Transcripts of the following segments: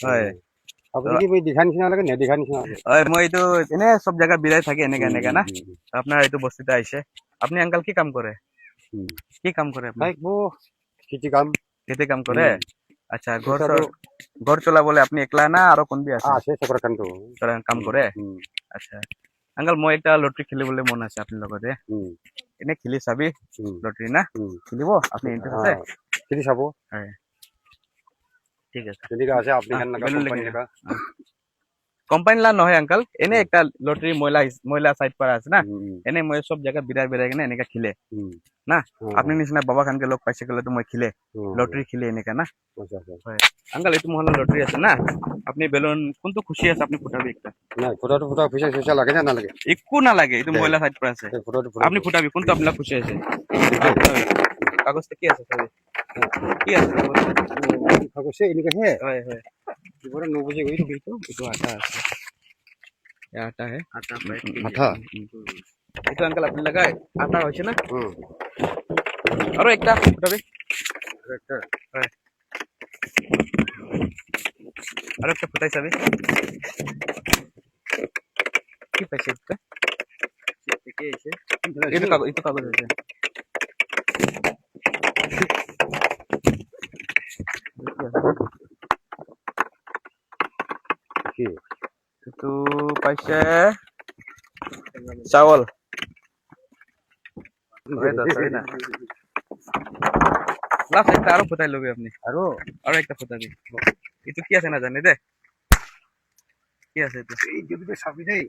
হয় আপুনি কি মই দেখা নিচিনা লাগে নেদেখা নিচিনা লাগে হয় মই এইটো এনে সব জায়গা বিৰাই থাকে এনেকা এনেকা না আপনার এইটো বস্তুতে আইছে আপনি আঙ্কাল কি কাম করে কি কাম করে আপনি খেতি কাম খেতে কাম করে আচ্ছা পইচাটো ঘর চলাবলে আপনি একলা না আরো কোন বি আছে আছে চক্ৰ কামটো কাম করে আচ্ছা আঙ্কাল মই একটা লটারি খেলিবলে মন আছে আপনার লগতে এনে খেলি চাবি লটারি না খেলিব আপনি ইন্টারেস্ট আছে খেলি চাব হয় ঠিক আছে তেনেকা আছে আপুনি কোম্পানি লা নহয় আঙ্কাল এনে একটা লটারি মহিলা সাইড पर আছে না এনে মই সব জায়গা বিরাই বিরাই কেনে এনেকা খেলে না আপনি নিচিনা বাবা খানকে লগ পাইছে গলে তো মই খেলে লটারি খেলে এনেকা না হয় আঙ্কাল এইটো মহলা লটারি আছে না আপনি বেলুন কোনটো খুশি আছে আপনি ফুটাবি একটা নাই ফটোটো ফুটা পইচা লাগে না নালাগে একো না লাগে এইটো মহিলা সাইড पर আছে আপনি ফুটাবি কোনটো আপনার খুশি আছে কাগজটা কি আছে কি আছে কাগজে এনেকা হে হয় হয় এবারে 9 बजे গই তো itu आटा আছে आटा है আঠা itu अंकल আপনি লাগায় আটা হইছে না আরো একটা ফুটাবি একটা হয় আরো একটা ফুটাই যাবে কি পাইছে এটা কি আছে itu কাগজ আছে কি itu পাইছে চাवল লাস্ট একটা আরো ফুটাই লবি আপনি আরো একটা ফুটাবি itu কি আছে না জানি দে কি আছে এটা এই যদি সাবি দেই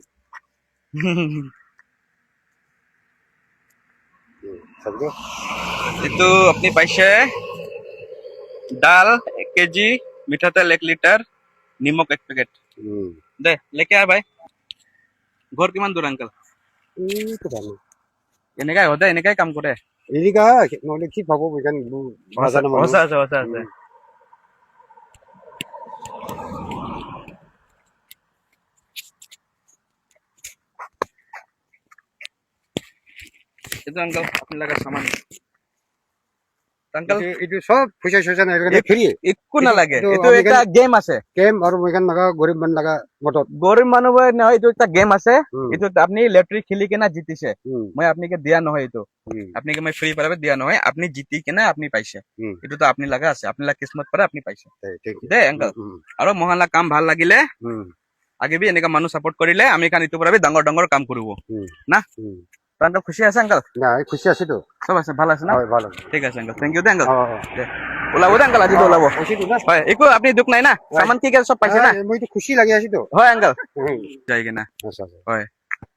সাবি itu আপনি পাইছে ডাল 1 কেজি মিঠা তেল 1 লিটার নিমক 1 প্যাকেট দে লেকে আয় ভাই ঘর কিমান দূর আঙ্কেল এই তো ভালো এনেকাই হতে এনেকাই কাম করে এদিকা নহলে কি পাবো বিকান বাজার না ওসা আছে itu আঙ্কেল আপনি লাগা সামান আঙ্কেল এটো সব পয়সা না এটা ফ্রি একো না লাগে এটো একটা গেম আছে গেম আর বিকান লাগা গরিব মান লাগা মটর গরিব মানুহ না এটো একটা গেম আছে এটো আপনি লটারি খেলি কেনা জিতিছে মই আপনাকে দিয়া নহয় এটো আপনাকে মই ফ্রি পারাবে দিয়া নহয় আপনি জিতি কেনা আপনি পাইছে এটো তো আপনি লাগা আছে আপনি লাগা কিসমত পারে আপনি পাইছে দে আঙ্কেল আর মহলা কাম ভাল লাগিলে আগে বি এনেকা মানুহ সাপোর্ট করিলে আমি কান ইটো পারাবে ডাঙর ডাঙর কাম করব না আঙ্কেল খুশি আছে আঙ্কেল না খুশি আছি তো সব আছে ভালো আছে না হয় ভালো ঠিক আছে আঙ্কেল থ্যাংক ইউ দে আঙ্কেল ওলাবো দে আঙ্কেল আজি ওলাবো হয় একো আপনি দুঃখ নাই না সামান কি সব পাইছে না মই তো খুশি লাগি আছি তো হয় আঙ্কেল যাই কিনা হয়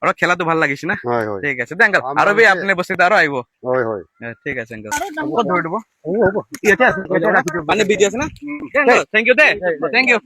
আর খেলা তো ভাল লাগিছে না হয় হয় ঠিক আছে দে আঙ্কেল আর বি আপনি বসে আরো আইবো হয় হয় ঠিক আছে আঙ্কেল কত ধরে দেবো হ'ব এটা আছে মানে বিজি আছে না আঙ্কেল থ্যাংক ইউ দে থ্যাংক ইউ